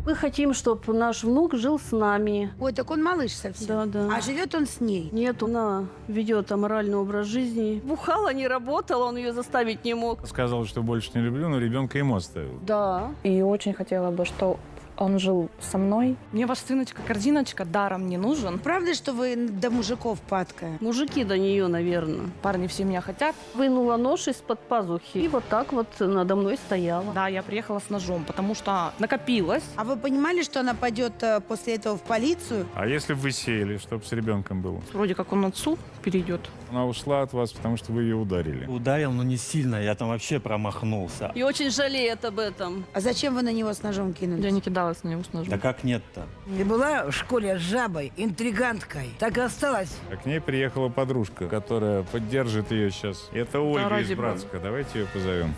Мы хотим, чтобы наш внук жил с нами. Ой, так он малыш совсем. Да, да. А живет он с ней? Нет, она ведет аморальный образ жизни. Бухала, не работала, он ее заставить не мог. Сказал, что больше не люблю, но ребенка ему оставил. Да. И очень хотела бы, что он жил со мной. Мне ваш сыночка-корзиночка даром не нужен. Правда, что вы до мужиков падкая? Мужики до нее, наверное. Парни все меня хотят. Вынула нож из-под пазухи и вот так вот надо мной стояла. Да, я приехала с ножом, потому что накопилось. А вы понимали, что она пойдет после этого в полицию? А если бы вы сеяли, чтобы с ребенком было? Вроде как он отцу перейдет. Она ушла от вас, потому что вы ее ударили. Ударил, но не сильно, я там вообще промахнулся. И очень жалеет об этом. А зачем вы на него с ножом кинулись? Я не кидалась на него с ножом. Да как нет-то? Ты была в школе жабой, интриганткой. Так и осталась. А к ней приехала подружка, которая поддержит ее сейчас. Это Ольга ради из Братска. Давайте ее позовем.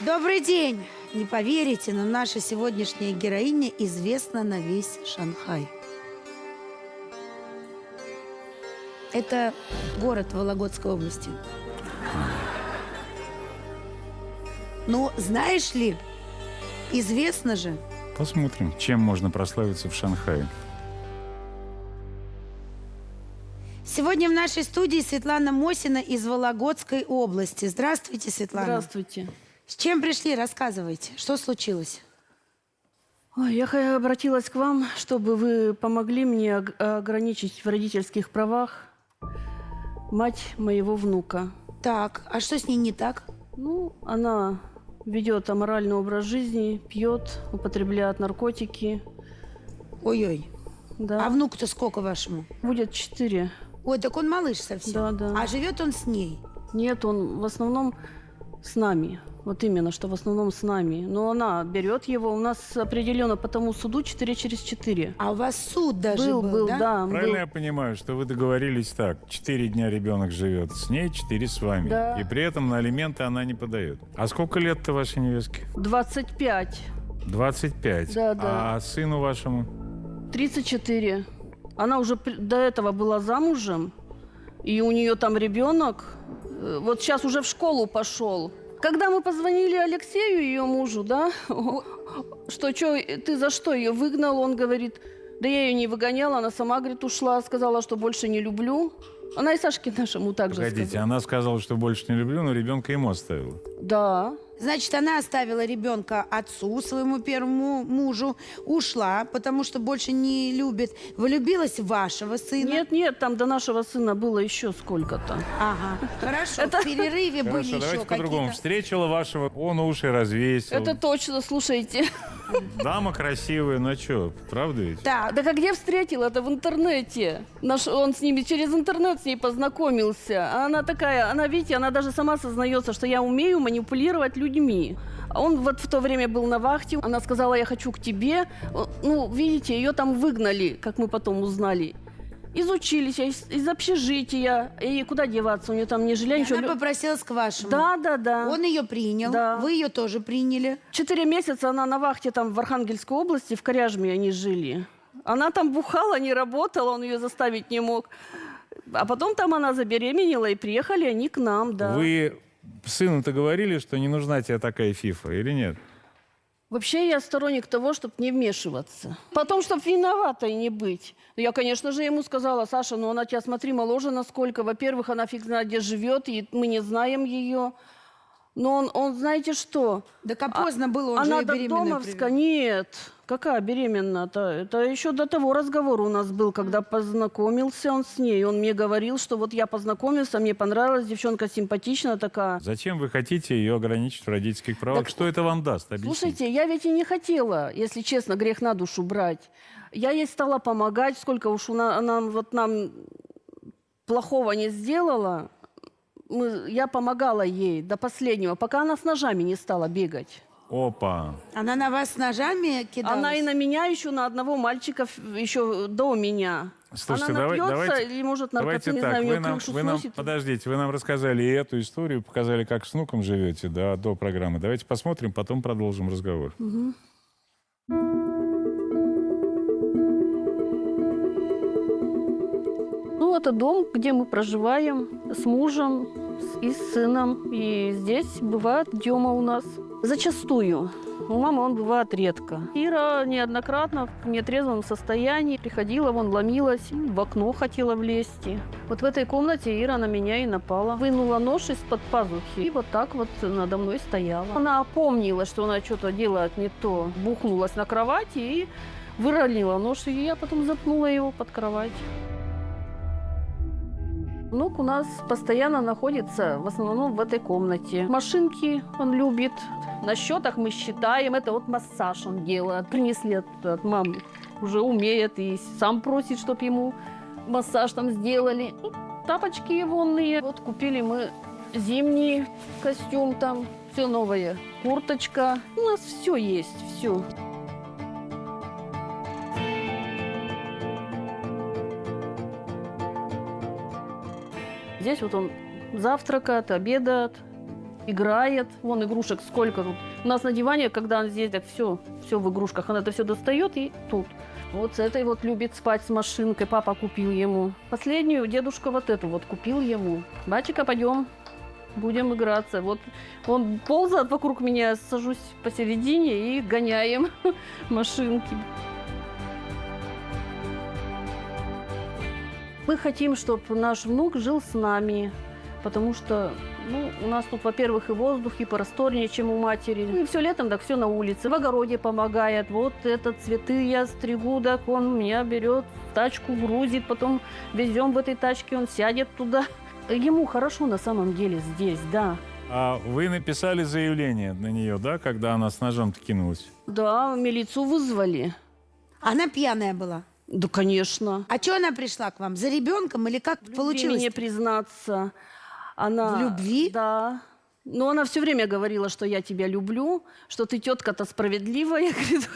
Добрый день! Не поверите, но наша сегодняшняя героиня известна на весь Шанхай. Это город Вологодской области. Но знаешь ли, известно же, Посмотрим, чем можно прославиться в Шанхае. сегодня в нашей студии Светлана Мосина из Вологодской области. Здравствуйте, Светлана. Здравствуйте. С чем пришли? Рассказывайте. Что случилось? Ой, я обратилась к вам, чтобы вы помогли мне ограничить в родительских правах мать моего внука. Так, а что с ней не так? Ну, она ведет аморальный образ жизни, пьет, употребляет наркотики. Ой-ой. Да. А внуку-то сколько вашему? Будет 4. Ой, так он малыш совсем. Да, да. А живет он с ней? Нет, он в основном с нами. Вот именно, что в основном с нами. Но она берет его. У нас определенно по тому суду 4 через 4. А у вас суд даже был, да? да. Правильно был. я понимаю, что вы договорились так? 4 дня ребенок живет с ней, 4 с вами. Да. И при этом на алименты она не подает. А сколько лет-то вашей невестке? 25. 25. Да, да. А сыну вашему? 34. Она уже до этого была замужем. И у нее там ребенок. Вот сейчас уже в школу пошел. Когда мы позвонили Алексею, ее мужу, да, что ты за что ее выгнал, он говорит, да я ее не выгоняла, она сама, говорит, ушла, сказала, что больше не люблю. Она и Сашке нашему также Погодите, сказала. она сказала, что больше не люблю, но ребенка ему оставила. Да. Значит, она оставила ребенка отцу, своему первому мужу, ушла, потому что больше не любит. Влюбилась в вашего сына? Нет, там до нашего сына было еще сколько-то. Ага, хорошо. В перерыве были Хорошо, давайте еще по-другому. какие-то... Встретила вашего, он уши развесил. Это точно, слушайте. Дама красивая, ну что, правда ведь? Так, Да как где встретил? Это в интернете. Он с ними через интернет с ней познакомился. А она такая, видите, она даже сама сознается, что я умею манипулировать людьми. А он вот в то время был на вахте. Она сказала, я хочу к тебе. Ну, видите, ее там выгнали, как мы потом узнали. Из училища, из общежития. И куда деваться? У нее там не жилья, ничего. она попросилась к вашему. Да. Он ее принял, Да. вы ее тоже приняли. 4 месяца она на вахте там в Архангельской области, в Коряжме они жили. Она там бухала, не работала, он ее заставить не мог. А потом там она забеременела, и приехали они к нам, да. Вы сыну-то говорили, что не нужна тебе такая фифа, или нет? Вообще я сторонник того, чтобы не вмешиваться. Потом, чтобы виноватой не быть. Я, конечно же, ему сказала, Саша, ну она тебя, смотри, моложе насколько. Во-первых, она фиг знает, где живет, и мы не знаем ее. Но он знаете что? Так а поздно было, он же Она ее беременную додомовская? привел. Нет. Какая беременная-то? Это еще до того разговора у нас был, когда познакомился он с ней. Он мне говорил, что вот я познакомился, мне понравилась, девчонка симпатичная такая. Зачем вы хотите ее ограничить в родительских правах? Так, что это вам даст? Объясните. Слушайте, я ведь и не хотела, если честно, грех на душу брать. Я ей стала помогать, сколько уж она вот нам плохого не сделала. Я помогала ей до последнего, пока она с ножами не стала бегать. Опа. Она на вас с ножами кидалась? Она и на меня еще, на одного мальчика еще до меня. Слушайте, она напьется давайте, или, может, давайте наркоту, не так, знаю, у нее вы нам, крышу вы нам, сносит. подождите, вы нам рассказали и эту историю, показали, как с внуком живете, да, до программы. Давайте посмотрим, потом продолжим разговор. Ну, это дом, где мы проживаем с мужем и с сыном. И здесь бывает Дема у нас. Зачастую. У мамы он бывает редко. Ира неоднократно в нетрезвом состоянии приходила, вон ломилась, в окно хотела влезть. Вот в этой комнате Ира на меня и напала. Вынула нож из-под пазухи и вот так вот надо мной стояла. Она опомнилась, что она что-то делает не то. Бухнулась на кровати и выронила нож, и я потом запнула его под кровать. Внук у нас постоянно находится в основном в этой комнате. Машинки он любит. На счетах мы считаем. Это вот массаж он делает. Принесли от мамы. Уже умеет и сам просит, чтобы ему массаж там сделали. И тапочки вонные. Вот купили мы зимний костюм там. Все новое. Курточка. У нас все есть, все. Здесь вот он завтракает, обедает, играет. Вон игрушек сколько тут. У нас на диване, когда он здесь, так все в игрушках. Он это все достает и тут. Вот с этой вот любит спать с машинкой. Папа купил ему. Последнюю дедушка вот эту вот купил ему. Батчика, пойдем, будем играться. Вот он ползает вокруг меня, я сажусь посередине и гоняем машинки. Мы хотим, чтобы наш внук жил с нами, потому что у нас тут, во-первых, и воздух, и просторнее, чем у матери. И все летом, так все на улице. В огороде помогает. Вот это цветы я стригу, так он меня берет, в тачку грузит, потом везем в этой тачке, он сядет туда. Ему хорошо на самом деле здесь, да. А вы написали заявление на нее, да, когда она с ножом-то кинулась? Да, милицию вызвали. Она пьяная была. Да, конечно. А что она пришла к вам? За ребенком или как получилось? Мне признаться. Она... В любви? Да. Но она все время говорила, что я тебя люблю, что ты тетка-то справедливая. Говорит,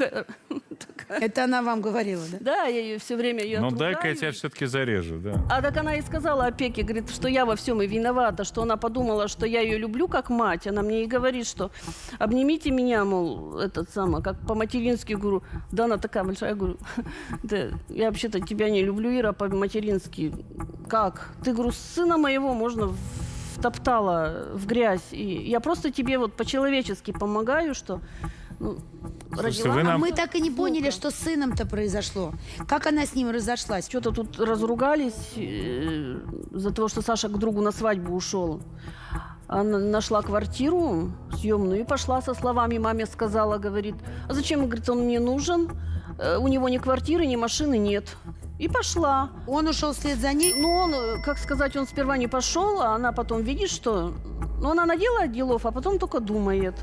Это она вам говорила, да? да, я ее все время ее Ну, отругаю. дай-ка я тебя все-таки зарежу, да. А так она и сказала опеке, говорит, что я во всем и виновата, что она подумала, что я ее люблю как мать. Она мне и говорит, что обнимите меня, мол, этот самый, как по-матерински, говорю. Да, она такая большая, я говорю, да, я вообще-то тебя не люблю, Ира, по-матерински. Как? Ты, говорю, сына моего можно втоптала в грязь. И я просто тебе вот по-человечески помогаю, что Слушайте, родила. вы А нам- мы так и не поняли, что с сыном-то произошло. Как она с ним разошлась? Что-то тут разругались за то, что Саша к другу на свадьбу ушел. Она нашла квартиру съемную и пошла со словами. Маме сказала, говорит, а зачем, говорит, он мне нужен? У него ни квартиры, ни машины нет. И пошла. Он ушел вслед за ней? Ну, он, как сказать, он сперва не пошел, а она потом, видишь, что... Ну, она наделает делов, а потом только думает.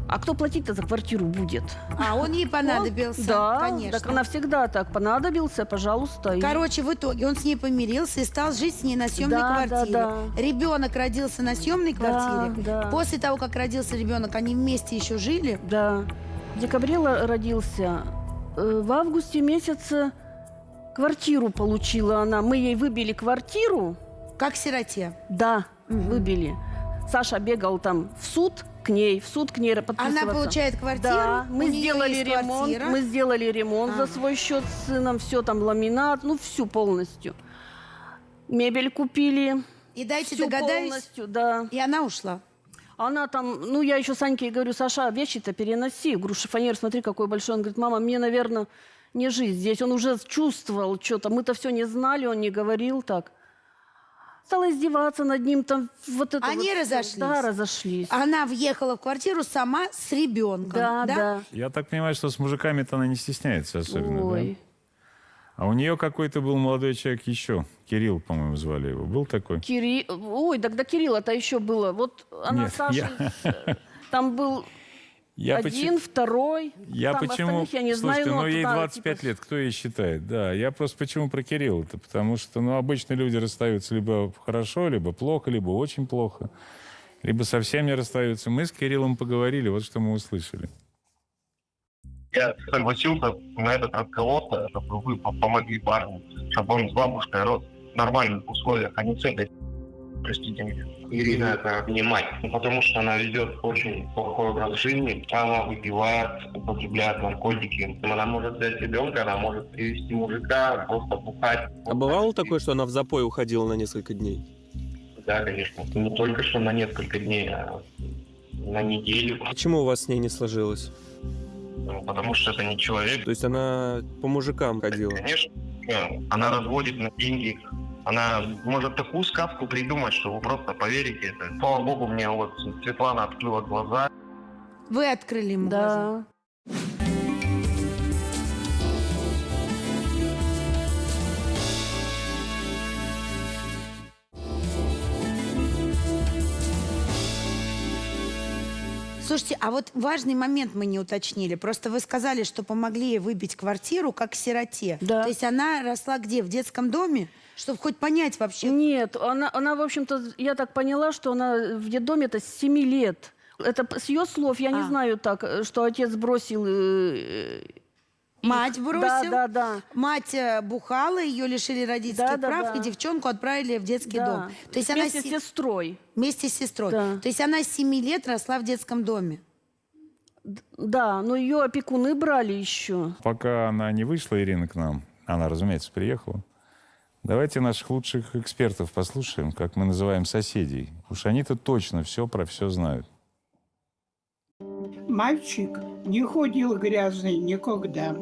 А кто платить-то за квартиру будет? А он ей понадобился? Да, Конечно. так она всегда так понадобился, пожалуйста. и- Короче, в итоге он с ней помирился и стал жить с ней на съемной Да, квартире. да. Ребенок родился на съемной квартире. да. После того, как родился ребенок, они вместе еще жили. Да. В декабре родился. В августе месяце квартиру получила она. Мы ей выбили квартиру. Как сироте. Да, выбили. Саша бегал там в суд к ней подписываться. Она получает квартиру, Да, у мы нее сделали есть ремонт. квартира. Мы сделали ремонт за Ага. свой счет с сыном. Все там, ламинат, всю полностью. Мебель купили. И дайте Всю догадаюсь, полностью, да. и она ушла. Она там, я еще Саньке говорю, Саша, вещи-то переноси. Говорю, шифонер, смотри, какой большой. Он говорит, мама, мне, наверное, не жить здесь. Он уже чувствовал что-то. Мы-то все не знали, он не говорил так. Стала издеваться над ним там. Вот это Они вот всё. разошлись? Да, разошлись. Она въехала в квартиру сама с ребенком. Да, да. Я так понимаю, что с мужиками-то она не стесняется особенно, Ой. да? А у нее какой-то был молодой человек еще. Кирилл, по-моему, звали его. Был такой? Ой, тогда Кирилла-то еще было. Вот она Нет, с Сашей... Там был один, второй. Я там почему... остальных я не Слушайте, знаю. ей туда, 25 типа, лет, кто ей считает? Да, я просто почему про Кирилла-то? Потому что, обычно люди расстаются либо хорошо, либо плохо, либо очень плохо, либо совсем не расстаются. Мы с Кириллом поговорили, вот что мы услышали. Я согласился на этот разговор, чтобы вы помогли парню, чтобы он с бабушкой рос в нормальных условиях, а не с этой, простите меня. Ирина это понимать, потому что она ведет очень плохой образ жизни, она выпивает, употребляет наркотики. Она может взять ребенка, она может привести мужика, просто бухать. А бывало такое, что она в запой уходила на несколько дней? Да, конечно. Не только что на несколько дней, а на неделю. Почему у вас с ней не сложилось? Ну, потому что это не человек. То есть она по мужикам ходила? Конечно. Она разводит на деньги. Она может такую сказку придумать, что вы просто поверите это. Слава богу, мне вот Светлана открыла глаза. Вы открыли ему глаза. Да. Слушайте, а вот важный момент мы не уточнили. Просто вы сказали, что помогли ей выбить квартиру как сироте. Да. То есть она росла где? В детском доме? Чтобы хоть понять вообще. Нет, она, в общем-то, я так поняла, что она в детдоме-то с 7 лет. Это с ее слов, я не знаю так, что отец бросил... Мать бросил? Да. Мать бухала, ее лишили родительских прав, и девчонку отправили в детский дом. То есть вместе она с сестрой. Вместе с сестрой. Да. То есть она с 7 лет росла в детском доме. Да, но ее опекуны брали еще. Пока она не вышла, Ирина, к нам, она, разумеется, приехала, давайте наших лучших экспертов послушаем, как мы называем соседей. Уж они-то точно все про все знают. Мальчик не ходил грязный никогда.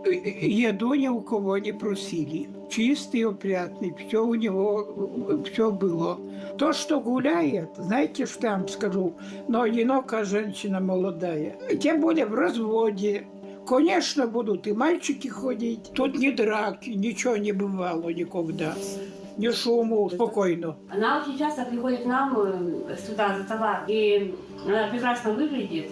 Еду ни у кого не просили. Чистый, опрятный, все у него, все было. То, что гуляет, знаете, что я вам скажу, но одинокая женщина молодая, тем более в разводе. Конечно, будут и мальчики ходить. Тут ни драки, ничего не бывало никогда. Ни шуму, спокойно. Она очень часто приходит к нам сюда за товар, и она прекрасно выглядит.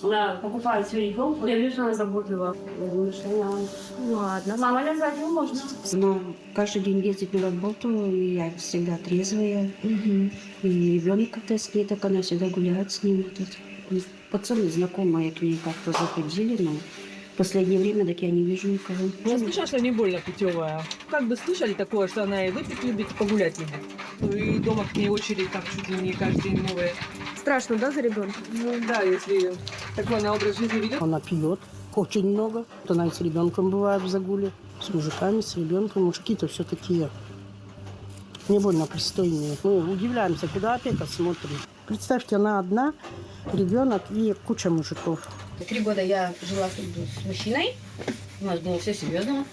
Она покупает все ребенку. Я вижу, что она заботлива. Я думаю, что она... Ладно. Мама, назвать его можно. Она каждый день ездит на работу, и я всегда трезвая. И ребенок, когда спит, так она всегда гуляет с ним. Вот пацаны знакомые к ней как-то заходили, но в последнее время так я не вижу никого. Я слышала, что не больно путевая. Как бы слышали такое, что она и выпить любит, и погулять любит. И дома к ней очередь там чуть ли не каждый день новые. Страшно, да, за ребенка? Ну да, если такой она образ жизни ведет. Она пьет очень много. Вот она и с ребенком бывает в загуле, с мужиками, с ребенком. Мужики-то все такие не больно пристойные. Мы удивляемся, куда опека смотрит. Представьте, она одна, ребенок и куча мужиков. 3 года я жила с мужчиной. У нас было все серьезно.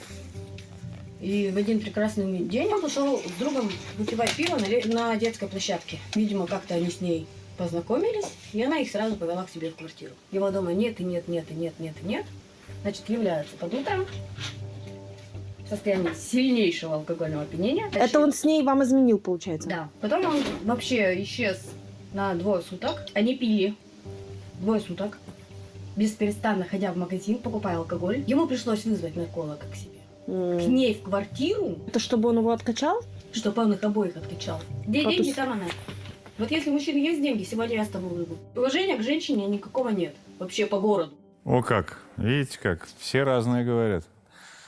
И в один прекрасный день он пошел с другом выпивать пиво на детской площадке. Видимо, как-то они с ней познакомились, и она их сразу повела к себе в квартиру. Его дома нет, и нет. Значит, являются под утро в состоянии сильнейшего алкогольного опьянения. Это он с ней вам изменил, получается? Да. Потом он вообще исчез на 2 суток. Они пили 2 суток, бесперестанно ходя в магазин, покупая алкоголь. Ему пришлось вызвать нарколога к себе. К ней в квартиру. Это чтобы он его откачал? Чтобы он их обоих откачал. Где деньги, там она. Вот если у мужчин есть деньги, сегодня я с тобой выйду. Уважения к женщине никакого нет. Вообще по городу. О как, видите как, все разные говорят.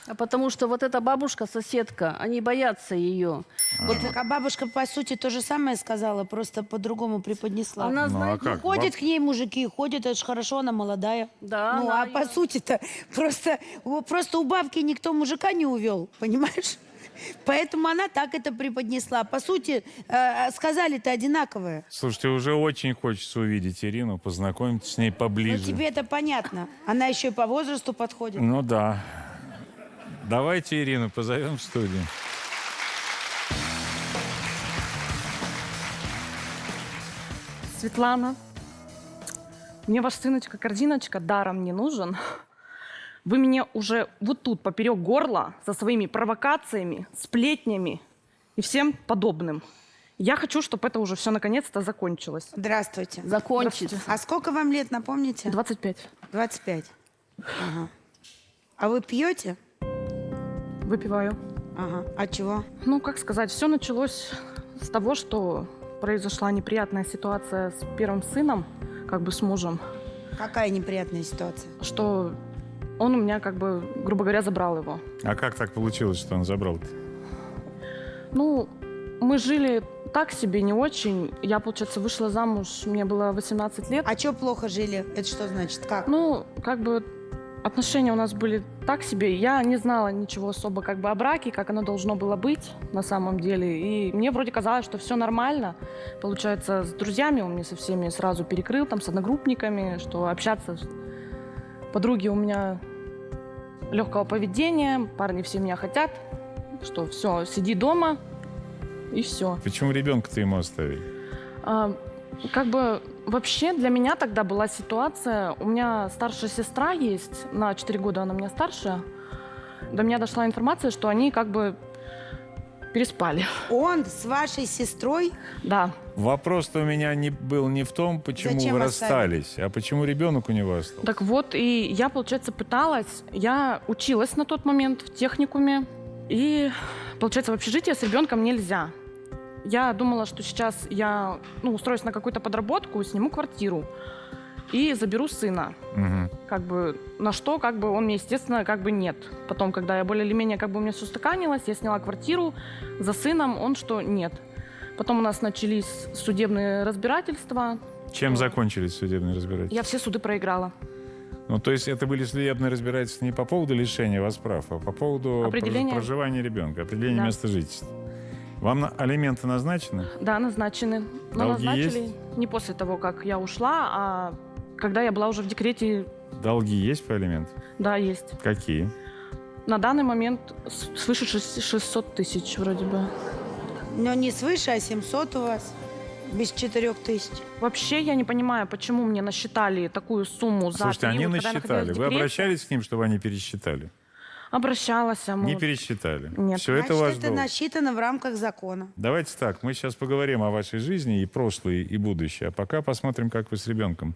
А потому что вот эта бабушка, соседка, они боятся ее. Вот, а бабушка, по сути, то же самое сказала, просто по-другому преподнесла. Она, знаете, как? Ходят к ней мужики, ходят, это ж хорошо, она молодая. Да, Ну, она а по сути-то просто у бабки никто мужика не увел, понимаешь? Поэтому она так это преподнесла. По сути, сказали-то одинаковое. Слушайте, уже очень хочется увидеть Ирину, познакомиться с ней Ну, поближе. тебе это понятно. Она еще и по возрасту подходит. Ну да. Давайте Ирину позовем в студию. Светлана, мне ваш сыночка-корзиночка даром не нужен. Вы меня уже вот тут поперек горла со своими провокациями, сплетнями и всем подобным. Я хочу, чтобы это уже все наконец-то закончилось. Здравствуйте. закончится. А сколько вам лет, напомните? 25. 25. Ага. А вы пьете? Выпиваю. Ага. А чего? Ну, как сказать, все началось с того, что произошла неприятная ситуация с первым сыном, как бы с мужем. Какая неприятная ситуация? что он у меня, как бы, грубо говоря, забрал его. А как так получилось, что он забрал-то? Ну, мы жили так себе, не очень. Я, получается, вышла замуж, мне было 18 лет. А что плохо жили? Это что значит? Как? Ну, как бы отношения у нас были так себе. Я не знала ничего особо как бы о браке, как оно должно было быть на самом деле. И мне вроде казалось, что все нормально. Получается, с друзьями он мне со всеми сразу перекрыл, там, с одногруппниками, что общаться. Подруги у меня легкого поведения, парни все меня хотят, что все, сиди дома и все. Почему ребенка-то ему оставили? Как бы вообще для меня тогда была ситуация, у меня старшая сестра есть, на 4 года она меня старше. До меня дошла информация, что они как бы переспали. Он с вашей сестрой? Да. Вопрос-то у меня был не в том, почему Зачем вы оставили? расстались, а почему ребенок у него остался. Так вот, и я, получается, пыталась, я училась на тот момент в техникуме, и, получается, в общежитие с ребенком нельзя. Я думала, что сейчас я устроюсь на какую-то подработку, сниму квартиру и заберу сына. Мгм. Как бы на что, как бы он мне, естественно, как бы нет. Потом, когда я более или менее, как бы у меня все устаканилось, я сняла квартиру за сыном, он что нет. Потом у нас начались судебные разбирательства. Чем закончились судебные разбирательства? Я все суды проиграла. Ну, то есть это были судебные разбирательства не по поводу лишения вас прав, а по поводу Определения. проживания ребенка, определения Да. места жительства. Вам алименты назначены? Да, назначены. Но Долги назначили есть? не после того, как я ушла, а когда я была уже в декрете. Долги есть по алиментам? Да, есть. Какие? На данный момент свыше 600 тысяч вроде бы. Но не свыше, а 700 у вас. Без 4000. Вообще я не понимаю, почему мне насчитали такую сумму за Слушайте, они период, когда я находилась насчитали. в Вы декрете. обращались к ним, чтобы они пересчитали? Обращалась. А Не мы... пересчитали? Нет. Все это Значит, ваш это долг. насчитано в рамках закона. Давайте так, мы сейчас поговорим о вашей жизни, и прошлое, и будущее. А пока посмотрим, как вы с ребенком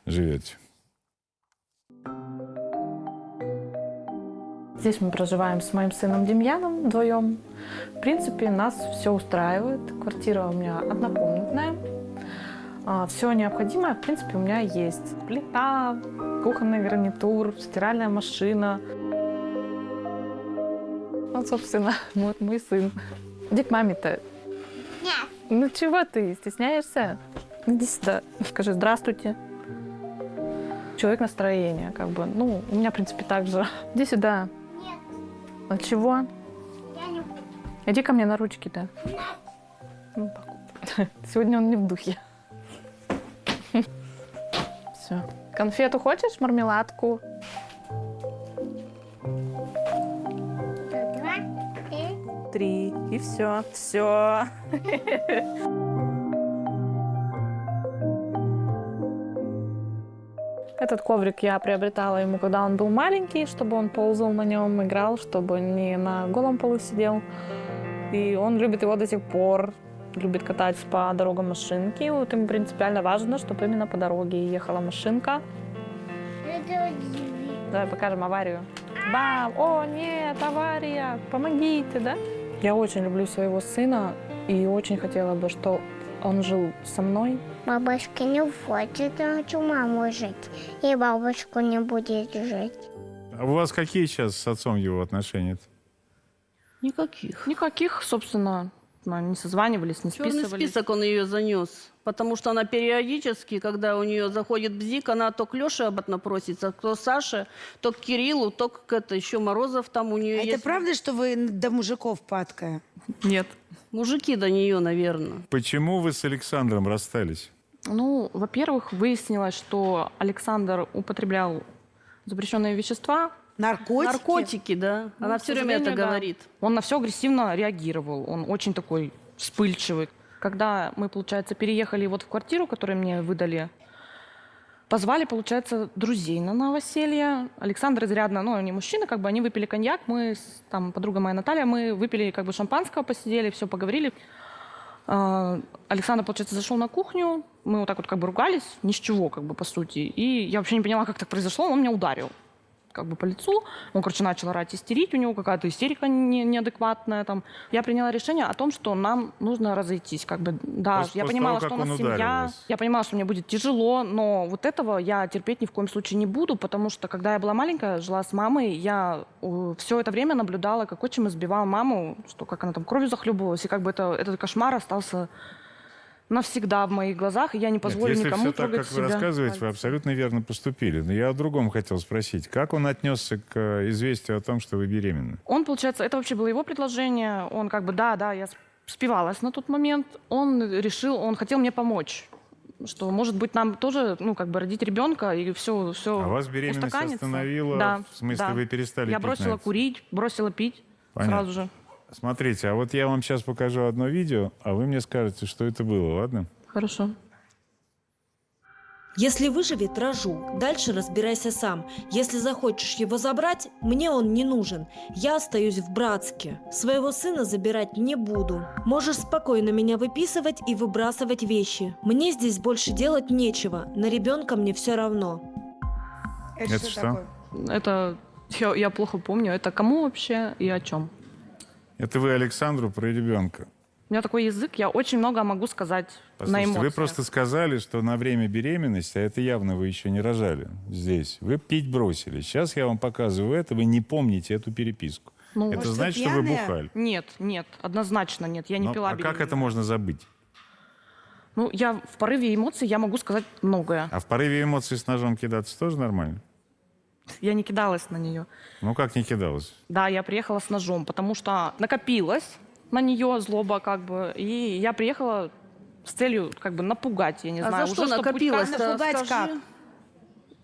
живете. Здесь мы проживаем с моим сыном Демьяном вдвоем. В принципе, нас все устраивает. Квартира у меня однокомнатная. Все необходимое, в принципе, у меня есть. Плита, кухонный гарнитур, стиральная машина. Вот, собственно, мой сын. Иди к маме-то. Нет. Ну чего ты, стесняешься? Иди сюда. Скажи здравствуйте. Человек настроения, как бы. Ну, у меня, в принципе, так же. Иди сюда. Нет. А чего? Я не буду. Иди ко мне на ручки-то. Ну, сегодня он не в духе. Все. Конфету хочешь? Мармеладку? 3. И все. Все. Этот коврик я приобретала ему, когда он был маленький, чтобы он ползал на нем, играл, чтобы не на голом полу сидел. И он любит его до сих пор. Любит кататься по дорогам машинки. Вот ему принципиально важно, чтобы именно по дороге ехала машинка. Давай покажем аварию. Бам! О, нет, авария! Помогите, да? Я очень люблю своего сына и очень хотела бы, чтобы он жил со мной. Бабушка не хочет, я хочу маму жить. И бабушку не будет жить. А у вас какие сейчас с отцом его отношения? Никаких. Никаких, собственно, не созванивались, не Черный списывались. список он ее занес. Потому что она периодически, когда у нее заходит бзик, она то к Леше обратно просится, то к Саше, то к Кириллу, то к еще Морозов там у нее А есть. это правда, что вы до мужиков падкая? Нет. Мужики до нее, наверное. Почему вы с Александром расстались? Ну, во-первых, выяснилось, что Александр употреблял запрещенные вещества. Наркотики? Наркотики, да. Ну, Она к все время это сожалению, да. говорит. Он на все агрессивно реагировал. Он очень такой вспыльчивый. Когда мы, получается, переехали вот в квартиру, которую мне выдали, позвали, получается, друзей на новоселье. Александр изрядно, ну, они мужчины, как бы, они выпили коньяк. Мы, там, подруга моя Наталья, мы выпили, как бы, шампанского, посидели, все поговорили. Александр, получается, зашел на кухню. Мы вот так вот, как бы, ругались, ни с чего, как бы, по сути. И я вообще не поняла, как так произошло. Он меня ударил. как бы по лицу. Он, короче, начал орать, истерить, у него какая-то истерика неадекватная там. Я приняла решение о том, что нам нужно разойтись. Как бы, да, я понимала, что у нас семья, я понимала, что мне будет тяжело, но вот этого я терпеть ни в коем случае не буду, потому что, когда я была маленькая, жила с мамой, я все это время наблюдала, как отчим избивал маму, что как она там кровью захлебывалась, и как бы этот кошмар остался навсегда в моих глазах, и я не позволю никому трогать себя. Если все так, как вы рассказываете, вы абсолютно верно поступили. Но я о другом хотел спросить. Как он отнесся к известию о том, что вы беременны? Он, получается, это вообще было его предложение. Он как бы, да, я спивалась на тот момент. Он решил, он хотел мне помочь. Что, может быть, нам тоже, ну, как бы родить ребенка, и все А вас беременность устаканится. остановила? Да, в смысле, да. вы перестали Я пить? бросила курить, бросила пить. Понятно. Сразу же. Смотрите, а вот я вам сейчас покажу одно видео, а вы мне скажете, что это было, ладно? Хорошо. Если выживет, рожу. Дальше разбирайся сам. Если захочешь его забрать, мне он не нужен. Я остаюсь в Братске. Своего сына забирать не буду. Можешь спокойно меня выписывать и выбрасывать вещи. Мне здесь больше делать нечего. На ребенка мне все равно. Это что? такое? Это я плохо помню. Это кому вообще и о чем? Это вы Александру про ребенка. У меня такой язык, я очень много могу сказать на Послушайте, эмоциях. вы просто сказали, что на время беременности, а это явно вы еще не рожали здесь, вы пить бросили. Сейчас я вам показываю это, вы не помните эту переписку. Ну, это может, значит, что вы пьяная? бухали. Нет, однозначно нет. Я не пила А как беременная. это можно забыть? Ну, я в порыве эмоций я могу сказать многое. А в порыве эмоций с ножом кидаться тоже нормально? Я не кидалась на нее. Ну как не кидалась? Да, я приехала с ножом, потому что накопилась на нее злоба, как бы, и я приехала с целью, как бы, напугать, я не А знаю. за что чтобы хоть накопилась-то? как-то Напугать Скажи.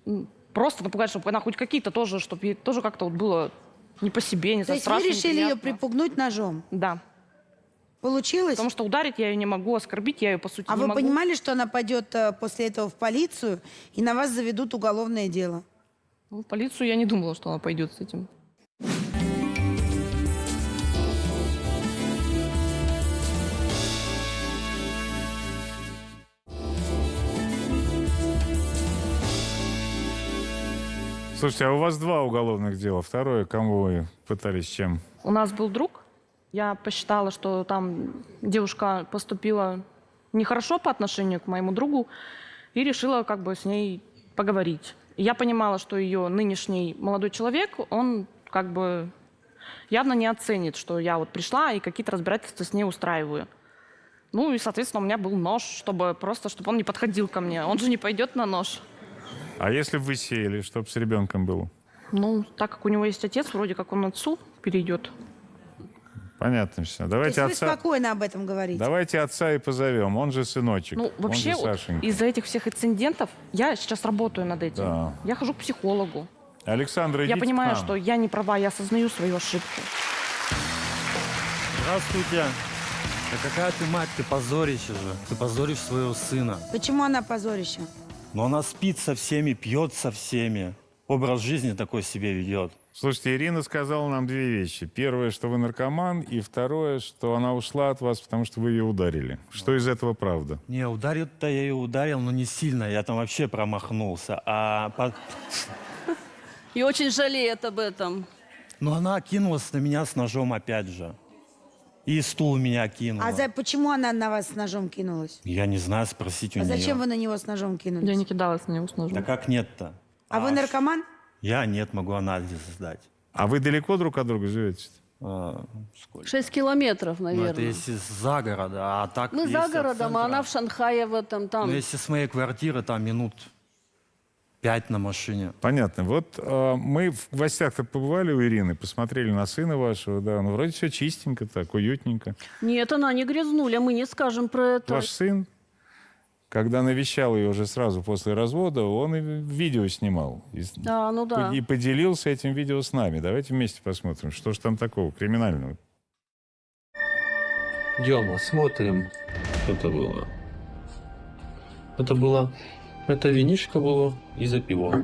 как? Просто напугать, чтобы она хоть какие-то тоже, чтобы ей тоже как-то вот было не по себе, не То знаю, есть вы страшно, решили ее неприятно. припугнуть ножом? Да. Получилось? Потому что ударить я ее не могу, оскорбить я ее, по сути, А не вы могу. понимали, что она пойдет после этого в полицию, и на вас заведут уголовное дело? Ну, в полицию я не думала, что она пойдет с этим. Слушайте, а у вас 2 уголовных дела. Второе, кому вы пытались чем? У нас был друг. Я посчитала, что там девушка поступила нехорошо по отношению к моему другу, и решила как бы с ней поговорить. И я понимала, что ее нынешний молодой человек, он как бы явно не оценит, что я вот пришла и какие-то разбирательства с ней устраиваю. Ну и, соответственно, у меня был нож, чтобы он не подходил ко мне. Он же не пойдет на нож. А если бы вы сели, чтобы с ребенком было? Ну, так как у него есть отец, вроде как он отцу перейдет. Понятно все. То Давайте есть вы отца... спокойно об этом говорите? Давайте отца и позовем. Он же сыночек. Ну, вообще, он же вот Сашенька. из-за этих всех инцидентов я сейчас работаю над этим. Да. Я хожу к психологу. Александр, идите Я понимаю, к нам. что я не права, я осознаю свою ошибку. Здравствуйте. Да какая ты мать, ты позорище же. Ты позоришь своего сына. Почему она позорище? Но она спит со всеми, пьет со всеми. Образ жизни такой себе ведет. Слушайте, Ирина сказала нам 2 вещи. Первое, что вы наркоман, и второе, что она ушла от вас, потому что вы ее ударили. Что из этого правда? Не, ударил-то я ее ударил, но не сильно. Я там вообще промахнулся. И очень жалеет об этом. Но она кинулась на меня с ножом опять же. И стул меня кинула. А почему она на вас с ножом кинулась? Я не знаю, спросить у А нее. зачем вы на него с ножом кинулись? Я не кидалась на него с ножом. Да как нет-то? А вы наркоман? Я нет, могу анализ сдать. А вы далеко друг от друга живете? Сколько? 6 километров, Ну, наверное. это если за города, а так Мы если за от городом, а центра. она в Шанхае в этом там. Ну, если с моей квартиры, там минут 5 на машине. Понятно. Вот мы в гостях-то побывали у Ирины, посмотрели на сына вашего, да, ну вроде все чистенько так, уютненько. Нет, она не грязнуля, мы не скажем про это. Ваш сын, когда навещал ее уже сразу после развода, он и видео снимал. Да, ну да. И поделился этим видео с нами. Давайте вместе посмотрим, что же там такого криминального. Дема, смотрим. Что это было? Это винишко было и за пиво.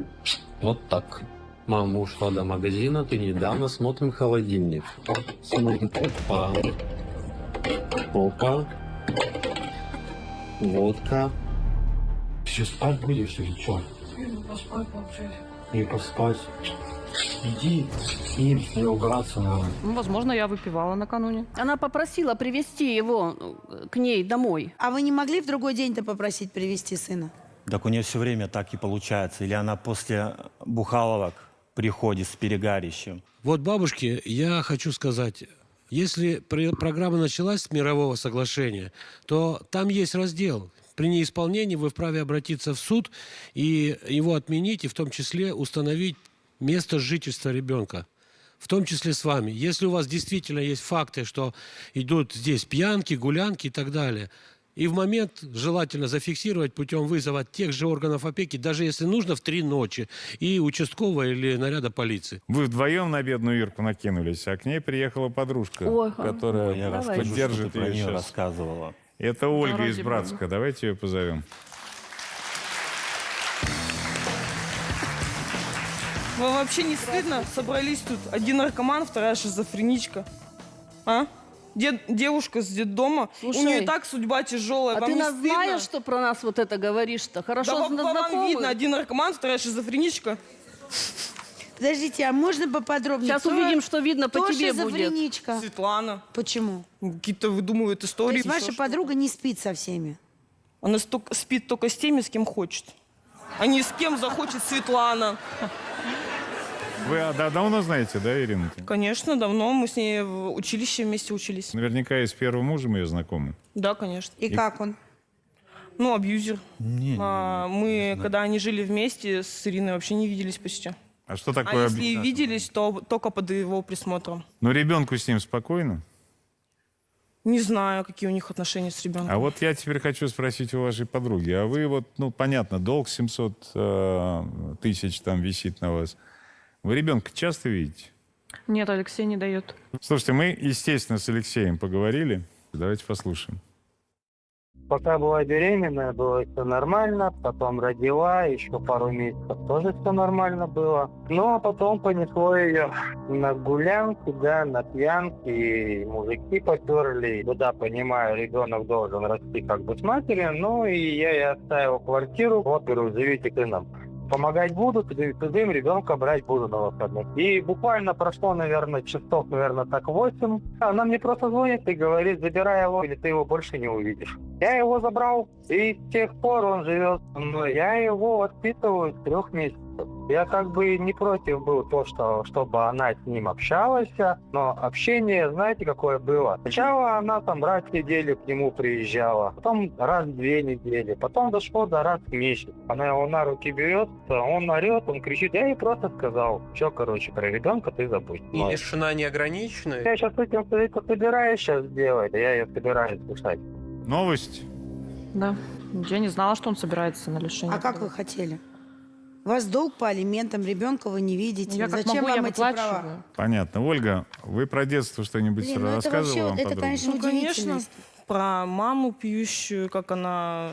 Вот так. Мама ушла до магазина, ты недавно смотрим холодильник. Смотрим, опа. Опа. Водка. Ты что, спать будешь или что? Не поспать. иди и убраться надо. Ну, возможно, я выпивала накануне. Она попросила привезти его к ней домой. А вы не могли в другой день-то попросить привезти сына? Так у нее все время так и получается. Или она после бухаловок приходит с перегарищем. Вот бабушке я хочу сказать, если программа началась с мирового соглашения, то там есть раздел. При неисполнении вы вправе обратиться в суд и его отменить, и в том числе установить место жительства ребенка. В том числе с вами. Если у вас действительно есть факты, что идут здесь пьянки, гулянки и так далее, и в момент желательно зафиксировать путем вызова тех же органов опеки, даже если нужно в 3 ночи, и участкового или наряда полиции. Вы вдвоем на бедную Ирку накинулись, а к ней приехала подружка, Ой, которая Я расскажу, что поддержит ты про ее нее сейчас. рассказывала. Это Ольга ради из Братска. бога. Давайте ее позовем. Вам вообще не стыдно? Собрались тут один наркоман, вторая шизофреничка. А? Девушка с детдома. Слушай, у нее и так судьба тяжелая. А Вам ты не нас стыдно? знаешь, что про нас вот это говоришь-то? Хорошо, Да вам знакомы. видно, один наркоман, вторая шизофреничка. Подождите, а можно поподробнее? Сейчас Кто- увидим, что видно по кто тебе будет. шизофреничка? Светлана. Почему? Какие-то выдумывают То истории. есть ваша всё, подруга не спит со всеми? Она спит только с теми, с кем хочет. А не с кем захочет Светлана. Вы давно знаете, да, Ирину? Конечно, давно. Мы с ней в училище вместе учились. Наверняка и с первым мужем ее знакомы. Да, конечно. И как он? Ну, абьюзер. Мы, когда они жили вместе, с Ириной вообще не виделись почти. А что А такое если и виделись, то только под его присмотром. Ну, ребенку с ним спокойно. Не знаю, какие у них отношения с ребенком. А вот я теперь хочу спросить у вашей подруги. А вы вот, ну, понятно, долг 700 тысяч там висит на вас. Вы ребенка часто видите? Нет, Алексей не дает. Слушайте, мы, естественно, с Алексеем поговорили. Давайте послушаем. Пока была беременная, было все нормально, потом родила, еще пару месяцев тоже все нормально было. Ну, а потом понесло ее на гулянки, да, на пьянки, и мужики поперли. Да, понимаю, ребенок должен расти как бы с матерью, ну, и я ей оставил квартиру, вот, говорю, живите к нам. Помогать буду, тудым ребенка брать буду на выходных. И буквально прошло, наверное, часов, так 8. Она мне просто звонит и говорит, забирай его, или ты его больше не увидишь. Я его забрал, и с тех пор он живет со мной. Я его воспитываю с 3 месяцев. Я как бы не против был то, чтобы она с ним общалась, но общение, знаете, какое было? Сначала она там раз в неделю к нему приезжала, потом раз в 2 недели, потом дошло до раз в месяц. Она его на руки берет, он орет, он кричит. Я ей просто сказал, что, короче, про ребенка ты забудь. И лишена неограниченная. Я сейчас этим собираюсь сейчас сделать, я ее собираюсь слушать. Новость? Да. Я не знала, что он собирается на лишение. А как вы хотели? У вас долг по алиментам, ребенка вы не видите. Я как Зачем могу, я вам эти права? выплачиваю. Понятно. Ольга, вы про детство что-нибудь Блин, ну это рассказывала вообще, вам это, подруга? конечно, Ну, конечно. удивительность. Про маму пьющую, как она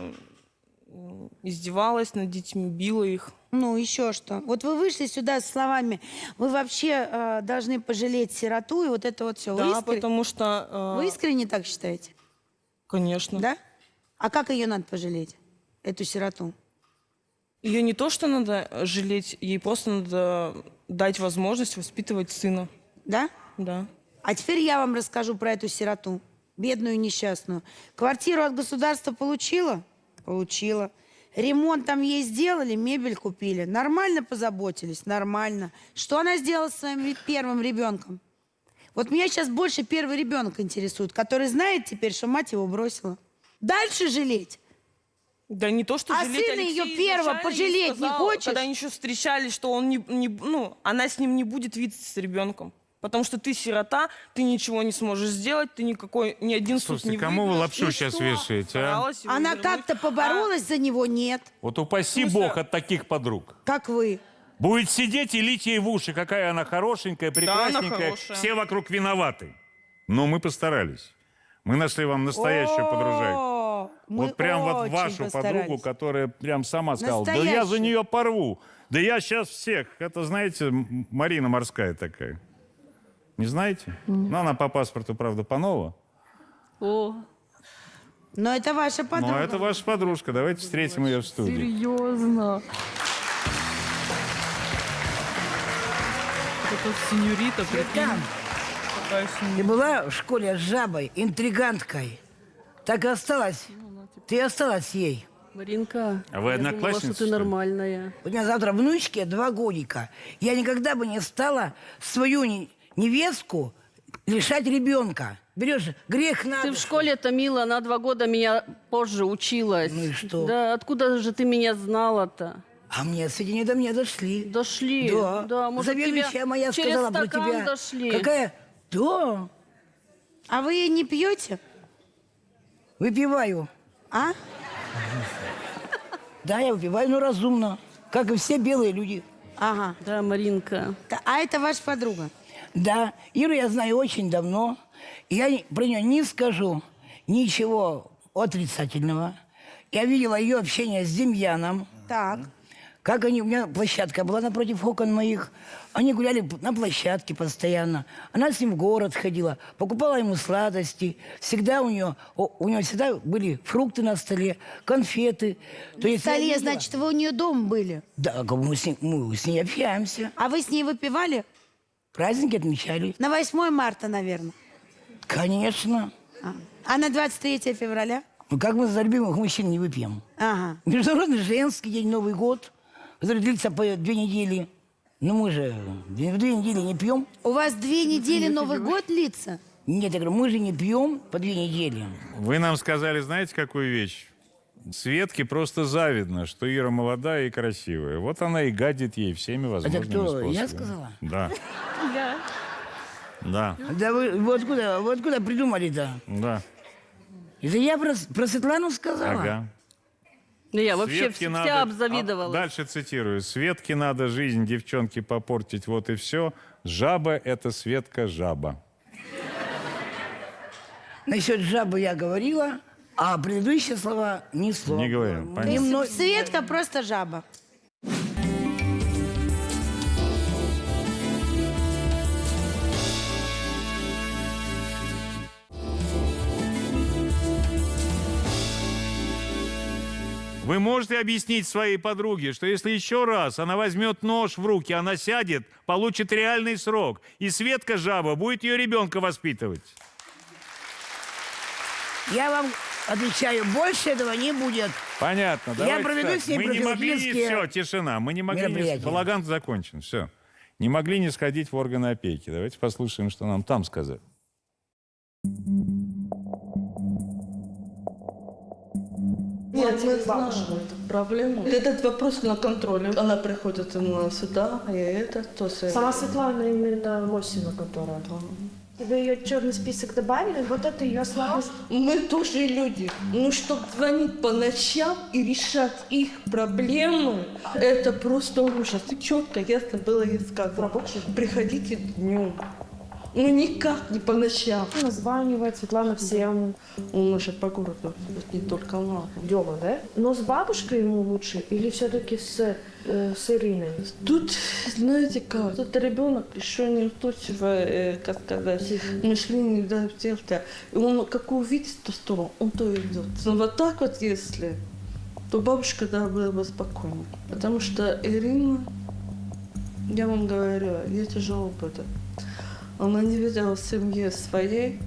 издевалась над детьми, била их. Ну, еще что. Вот вы вышли сюда с словами, вы вообще должны пожалеть сироту, и вот это вот все. Да, потому что... Вы искренне так считаете? Конечно. Да? А как ее надо пожалеть, эту сироту? Ее не то, что надо жалеть, ей просто надо дать возможность воспитывать сына. Да? Да. А теперь я вам расскажу про эту сироту, бедную несчастную. Квартиру от государства получила? Получила. Ремонт там ей сделали, мебель купили. Нормально позаботились? Нормально. Что она сделала с своим первым ребенком? Вот меня сейчас больше первый ребенок интересует, который знает теперь, что мать его бросила. Дальше жалеть? Да не то, что А жалеть. сына Алексей ее первого изначально ей пожалеть не сказал, хочешь? Когда они еще встречались, что он она с ним не будет видеться с ребенком. Потому что ты сирота, ты ничего не сможешь сделать, ты ни один суд Слушайте, не кому вы выиграешь. лапшу И сейчас что? вешаете, а? Старалась его Она вернуть. как-то поборолась за него? Нет. Вот упаси В смысле? Бог от таких подруг. Как вы? Будет сидеть и лить ей в уши, какая она хорошенькая, она прекрасненькая, хорошая. все вокруг виноваты. Но мы постарались. Мы нашли вам настоящую подружайку. О, мы Вот прям вот очень вашу постарались. подругу, которая прям сама сказала, да я за Настоящую. нее порву, да я сейчас всех. Это, знаете, Марина Морская такая. Не знаете? Ну, она по паспорту, правда, Панова. О, Но это ваша подруга. Но это ваша подружка. Давайте встретим ее в студии. Серьезно. тут сеньорита, Там. Ты была в школе с жабой, интриганткой. Так и осталась. Ты осталась ей. Маринка, А вы я думала, одноклассница, что что ты ли? нормальная. У меня завтра внучке 2 годика. Я никогда бы не стала свою невестку лишать ребенка. Берешь, грех надо. Ты в школе-то, мила, на 2 года меня позже училась. Ну и что? Да, откуда же ты меня знала-то? А мне сведения до меня дошли. Дошли? Да. Да, может, Заведующая тебя моя через сказала про стакан тебя. дошли? Какая? Да. А вы не пьете? Выпиваю. А? Да, я выпиваю, но разумно. Как и все белые люди. Ага. Да, Маринка. А это ваша подруга? Да, Иру я знаю очень давно. И я про нее не скажу ничего отрицательного. Я видела ее общение с Демьяном. Так. Как они, у меня площадка была напротив окон моих. Они гуляли на площадке постоянно. Она с ним в город ходила, покупала ему сладости. Всегда у нее всегда были фрукты на столе, конфеты. То На есть я столе, видела- значит, вы у нее дома были? Да, мы с ней общаемся. А вы с ней выпивали? Праздники отмечали. На 8 марта, наверное. Конечно. А на 23 февраля? Ну как мы за любимых мужчин не выпьем? Ага. Международный женский день, Новый год, который длится по 2 недели. Ну мы же в 2 недели не пьем. У вас 2 недели Новый год длится? Нет, я говорю, мы же не пьем по 2 недели. Вы нам сказали, знаете, какую вещь? Светке просто завидно, что Ира молодая и красивая. Вот она и гадит ей всеми возможными кто, способами. я сказала? Да. Я. Да. Да вы откуда придумали-то? Да. Это я про Светлану сказала? Ага. Ну, я вообще Светке вся обзавидовала. Дальше цитирую. Светке надо жизнь девчонки попортить, вот и все. Жаба — это Светка жаба. Насчет жабы я говорила, а предыдущие слова ни слова. Не говорим, То понятно. есть Светка просто жаба. Вы можете объяснить своей подруге, что если еще раз она возьмет нож в руки, она сядет, получит реальный срок, и Светка жаба будет ее ребенка воспитывать? Я вам отвечаю, больше этого не будет. Понятно. Я Давайте проведу так. с ней Мы не могли не... профилактические Все, тишина. Мы не могли не... мероприятия. Балаган закончен. Все. Не могли не сходить в органы опеки. Давайте послушаем, что нам там сказать. Нет, мы знаем эту проблему. Этот вопрос на контроле. Она приходит сюда, и это, то есть... Сама Светлана именно Мосина, которая... Вы ее в черный список добавили? Вот это ее слабость. Мы тоже люди. Ну, чтобы звонить по ночам и решать их проблемы, это просто ужас. И четко, ясно было ей сказано. Приходите днем. Ну, никак не по ночам. Названивает Светлана всем. Он уже по городу, не только она. Дома, да? Но с бабушкой ему лучше или все-таки с Ириной? Тут, знаете как, тут ребенок еще не устойчивое, как сказать, мышление, да, в теле. И он как увидит ту сторону, он то идет. Но вот так вот, если, то бабушка, да, была бы спокойна. Потому что Ирина, я вам говорю, ей тяжело будет. Она не видела семьи своей.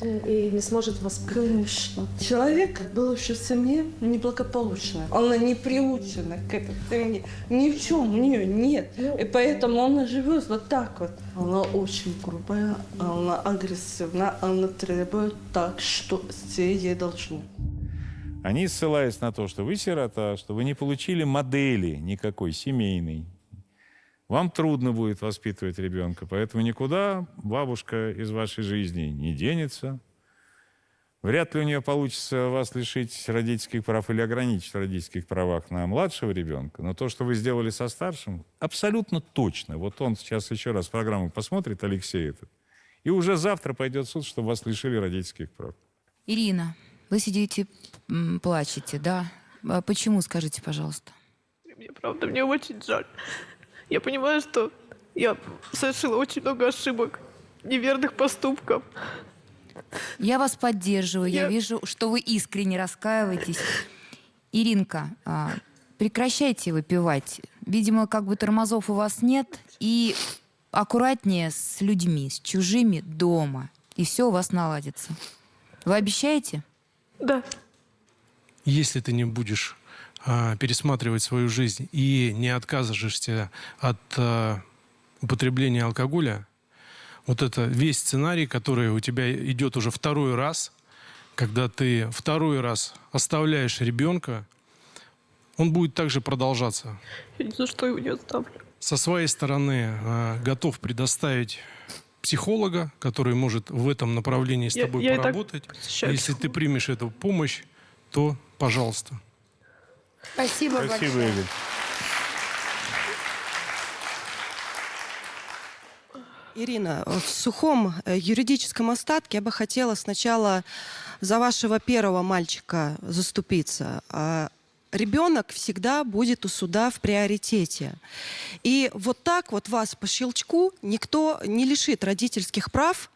И не сможет воспитать. Конечно. Человек был еще в семье неблагополучной. Она не приучена к этой семье. Ни в чем у нее нет. И поэтому она живет вот так вот. Она очень грубая, она агрессивна, она требует так, что все ей должны. Они, ссылаясь на то, что вы сирота, что вы не получили модели никакой семейной, вам трудно будет воспитывать ребенка, поэтому никуда бабушка из вашей жизни не денется. Вряд ли у нее получится вас лишить родительских прав или ограничить в родительских правах на младшего ребенка. Но то, что вы сделали со старшим, абсолютно точно. Вот он сейчас еще раз программу посмотрит, Алексей этот, и уже завтра пойдет в суд, чтобы вас лишили родительских прав. Ирина, вы сидите, плачете, да? А почему, скажите, пожалуйста? Мне очень жаль. Я понимаю, что я совершила очень много ошибок, неверных поступков. Я вас поддерживаю. Я вижу, что вы искренне раскаиваетесь. Иринка, прекращайте выпивать. Видимо, как бы тормозов у вас нет. И аккуратнее с людьми, с чужими дома, и все у вас наладится. Вы обещаете? Да. Если ты не будешь пересматривать свою жизнь и не отказываешься от употребления алкоголя, вот это весь сценарий, который у тебя идет уже второй раз, когда ты второй раз оставляешь ребенка, он будет также продолжаться. Я ни за что его не оставлю. Со своей стороны готов предоставить психолога, который может в этом направлении с тобой я и так поработать. Если ты примешь эту помощь, то пожалуйста. Спасибо Спасибо, большое. Игорь. Ирина, в сухом юридическом остатке я бы хотела сначала за вашего первого мальчика заступиться. Ребенок всегда будет у суда в приоритете. И вот так вот вас по щелчку никто не лишит родительских прав,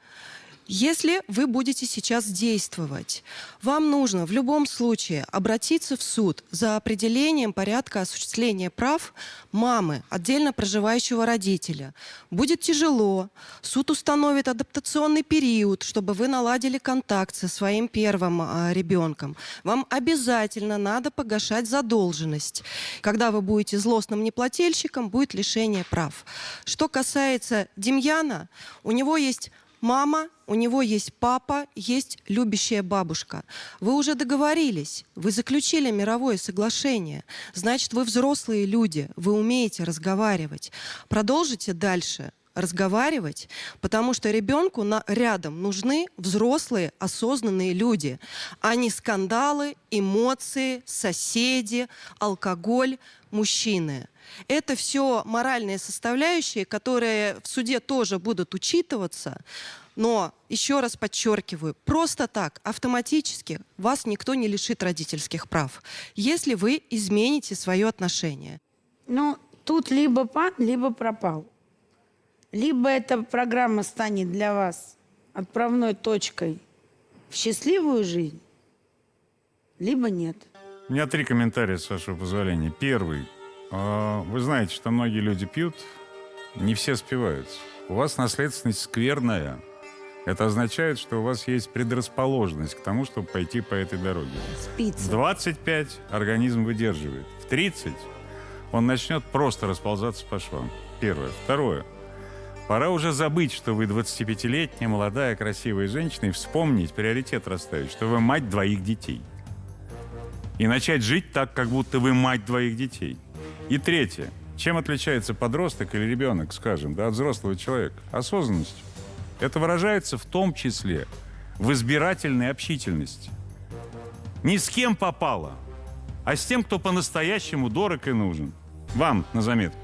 если вы будете сейчас действовать. Вам нужно в любом случае обратиться в суд за определением порядка осуществления прав мамы, отдельно проживающего родителя. Будет тяжело. Суд установит адаптационный период, чтобы вы наладили контакт со своим первым ребенком. Вам обязательно надо погашать задолженность. Когда вы будете злостным неплательщиком, будет лишение прав. Что касается Демьяна, у него есть мама, у него есть папа, есть любящая бабушка. Вы уже договорились, вы заключили мировое соглашение. Значит, вы взрослые люди, вы умеете разговаривать. Продолжите дальше разговаривать, потому что ребенку рядом нужны взрослые, осознанные люди, а не скандалы, эмоции, соседи, алкоголь, мужчины. Это все моральные составляющие, которые в суде тоже будут учитываться. Но, еще раз подчеркиваю, просто так, автоматически вас никто не лишит родительских прав, если вы измените свое отношение. Ну, тут либо пан, либо пропал. Либо эта программа станет для вас отправной точкой в счастливую жизнь, либо нет. У меня 3 комментария, с вашего позволения. Первый. Вы знаете, что многие люди пьют, не все спиваются. У вас наследственность скверная. Это означает, что у вас есть предрасположенность к тому, чтобы пойти по этой дороге. Спится. В 25 организм выдерживает. В 30 он начнет просто расползаться по швам. Первое. Второе. Пора уже забыть, что вы 25-летняя, молодая, красивая женщина, и вспомнить, приоритет расставить, что вы мать 2 детей. И начать жить так, как будто вы мать 2 детей. И третье. Чем отличается подросток или ребенок, скажем, от взрослого человека? Осознанностью. Это выражается в том числе в избирательной общительности. Не с кем попало, а с тем, кто по-настоящему дорог и нужен. Вам на заметку.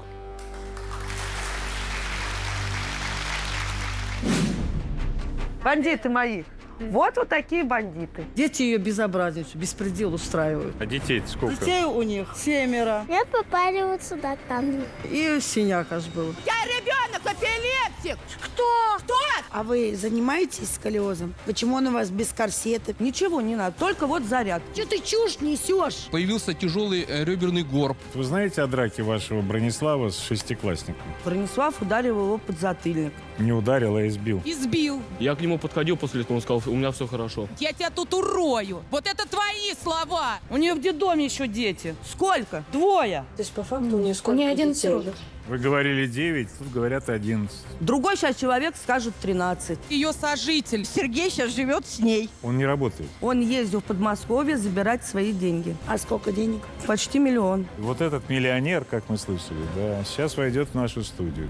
Бандиты мои. Вот такие бандиты. Дети ее безобразничают, беспредел устраивают. А детей-то сколько? Детей у них 7. Я попали вот сюда там. И синяк аж был. Я ребенок, эпилептик! Кто? Кто? А вы занимаетесь сколиозом? Почему он у вас без корсета? Ничего не надо, только вот заряд. Что ты чушь несешь? Появился тяжелый реберный горб. Вы знаете о драке вашего Бронислава с 6-классником? Бронислав ударил его под затыльник. Не ударил, а избил. Избил. Я к нему подходил после этого, он сказал, у меня все хорошо. Я тебя тут урою. Вот это твои слова. У нее в детдоме еще дети. Сколько? 2. То есть по факту у нее сколько? У нее 11 родов. Вы говорили 9, тут говорят 11. Другой сейчас человек скажет 13. Ее сожитель. Сергей сейчас живет с ней. Он не работает. Он ездил в Подмосковье забирать свои деньги. А сколько денег? Почти 1 000 000. Вот этот миллионер, как мы слышали, да, сейчас войдет в нашу студию.